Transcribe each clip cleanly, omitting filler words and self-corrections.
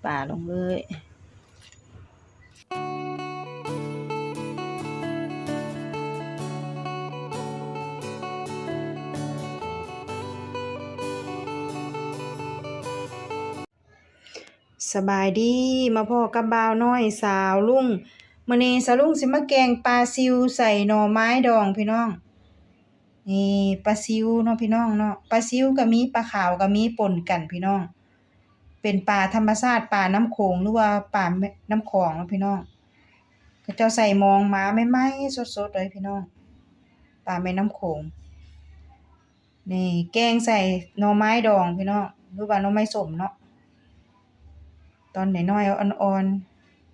ป่าลงเลยสบายดีมาพ่อกับบ่าวน้อยสาวลุงมื้อนี้สาวลุงสิมาแกงปลาซิวใส่หน่อไม้ดองพี่น้องนี่ปลาซิวเนาะพี่น้องเนาะปลาซิวก็มีปลาขาวก็มีปนกันพี่น้องเป็นปลาธรรมชาติปลาน้ำโขงหรือว่าปลาน้ำคลองเนาะพี่น้องเขาเจ้าใส่มองมาใหม่ๆสดๆเลยพี่น้องปลาแม่น้ำโขงนี่แกงใส่หน่อไม้ดองพี่น้องหรือว่าหน่อไม้ส้มเนาะตอนน้อยๆอ่อน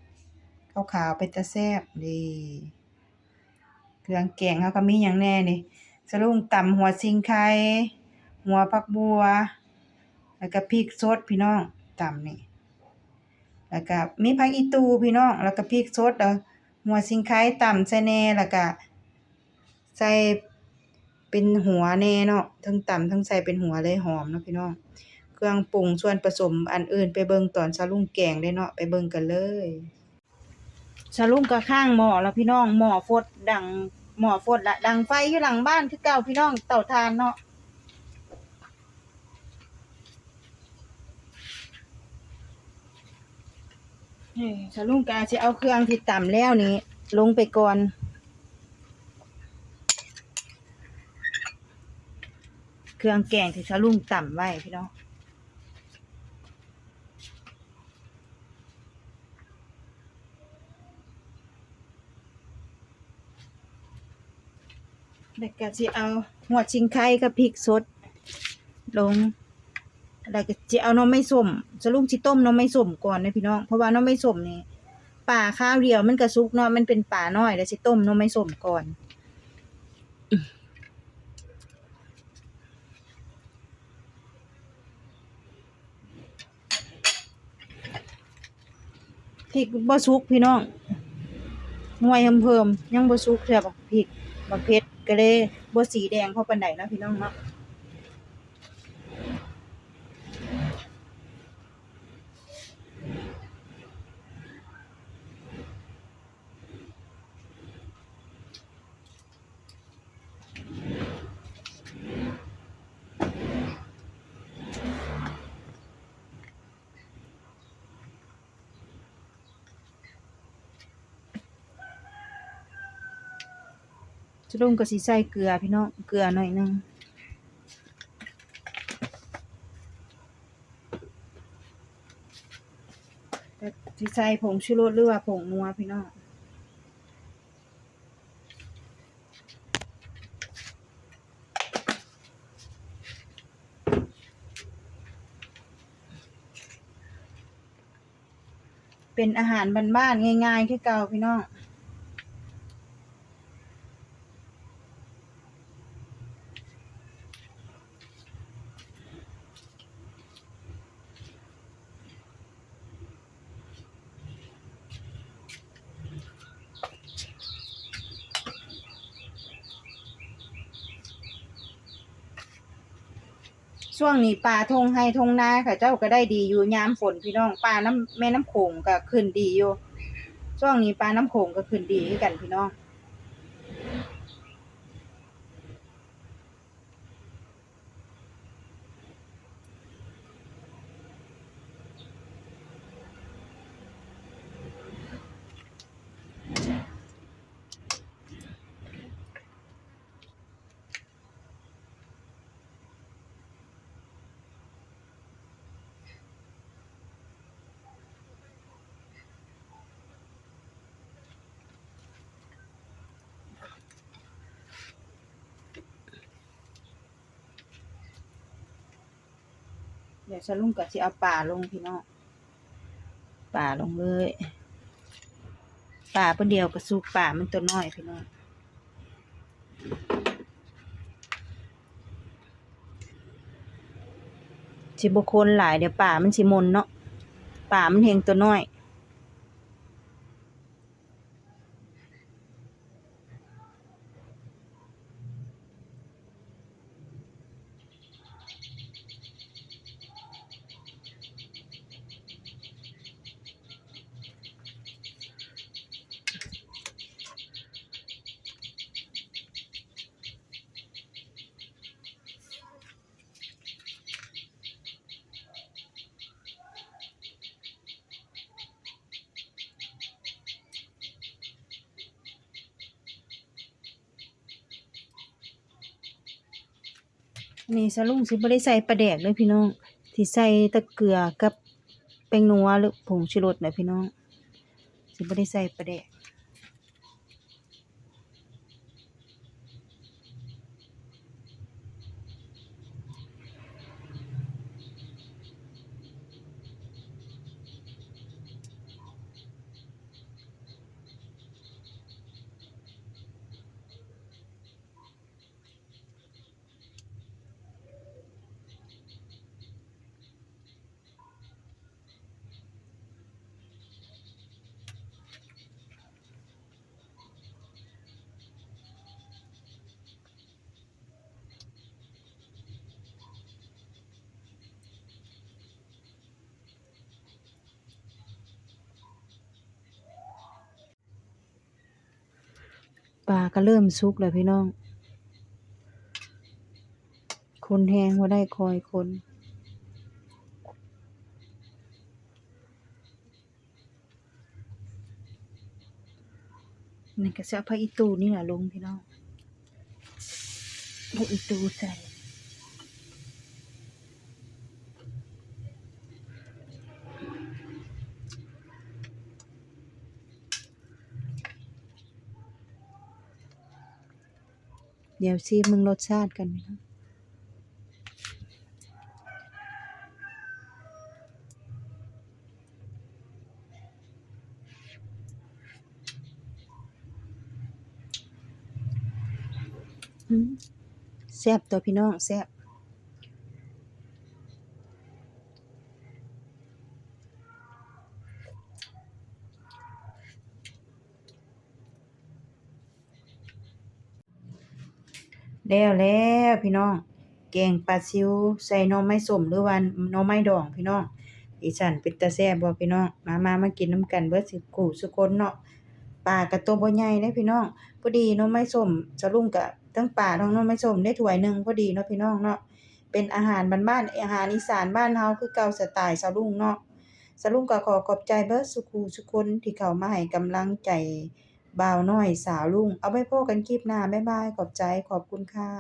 ๆขาวๆเป็นตาแซ่บนี่เครื่องแกงเฮาก็มีหยังแหน่นี่สะลุงตำหัวสิงไข่หัวผักบัวแล้วก็พริกสดพี่น้องตำนี่แล้วก็มีผักอีตูพี่น้องแล้วก็พริกสดหัวสิงไข่ตำใส่แหน่แล้วก็ใส่เป็นหัวแหน่เนาะทั้งตำทั้งใส่เป็นหัวเลยหอมเนาะพี่น้องเครื่องปรุงส่วนผสมอันอื่นไปเบิ่งตอนสะลุงแกงได้เนาะไปเบิ่งกันเลยสะลุงก็ข้างหม้อแล้วพี่น้องหม้อฟดดังหม้อฟดละดังไฟอยู่หลังบ้านคือเก่าพี่น้องเตาถ่านเนาะสะลุงก็สิเอาเครื่องที่ตำแล้วนี้ลงไปก่อนเครื่องแกงที่สะลุงตำไว้พี่น้องแล้วก็สิเอาหัวชิงไข่กับพริกสดลงแล้วก็สิเอาหน่อไม้ส้มสะลุงสิต้มหน่อไม้ส้มก่อนนะพี่น้องเพราะว่าหน่อไม้ส้มนี่ป่าข้าวเดียวมันก็สุกเนาะมันเป็นป่าน้อยแล้วสิต้มหน่อไม้ส้มก่อนพริกบ่สุกพี่น้องหน่วยเพิ่มยังบ่สุกแซ่บบักพริกบักเผ็ดก็เลยบ่สีแดงเท่าปานใดเนาะพี่น้องเนาะสะลุงก็สิใส่เกลือพี่น้องเกลือหน่อยนึงแล้วสิใส่ผงชูรสหรือว่าผงนัวพี่น้องเป็นอาหารบ้านๆง่ายๆคือเก่าพี่น้องช่วงนี้ปลาทงไร่ทงนาเขาเจ้าก็ได้ดีอยู่ยามฝนพี่น้องปลาน้ำแม่น้ำโขงก็ขึ้นดีอยู่ช่วงนี้ปลาน้ำโขงก็ขึ้นดีคือกันพี่น้องเดี๋ยวสลุงก็สิเอาปลาลงพี่น้องปลาลงเลยปลาเพิ่นเดียวก็สุกปลามันตัวน้อยพี่น้องสิบ่คนหลายเดี๋ยวปลามันสิมนเนาะปลามันแฮงตัวน้อย นี่สลุงสิบ่ได้ใส่ปลาแดกเด้อพี่น้องสิใส่แต่เกลือกับแป้งนัวหรือผงชูรสน่ะพี่น้องสิบ่ได้ใส่ปลาแดกปลาก็เริ่มสุกแล้วพี่น้องคนแฮงบ่ได้คอยคนนี่ก็สิเอาผักอีตูนี่ล่ะลงพี่น้องผักอีตูใส่เดี๋ยวชิมมึงรสชาติกันพี่น้องแซ่บตัวพี่น้องแซ่บแล้วพี่น้องแกงปลาซิวใส่หน่อไม้ส้มหรือว่าหน่อไม้ดองพี่น้องอีสานเป็นตาแซ่บบ่พี่น้องมากินนำกันเบิดซุคนเนาะปลาก็ตัวบ่ใหญ่เด้พี่น้องพอดีหน่อไม้ส้มสะลุงก็ทั้งปลาทั้งหน่อไม้ส้มได้ถ้วยหนึ่งพอดีเนาะพี่น้องเนาะเป็นอาหารบ้านๆอาหารอีสานบ้านเฮาคือเก่าสไตล์สะลุงเนาะสะลุงก็ขอขอบใจเบิดซุคนที่เข้ามาให้กำลังใจบ่าวน้อยสาวลุงเอาไว้พบกันคลิปหน้าบ๊ายบายขอบใจขอบคุณค่ะ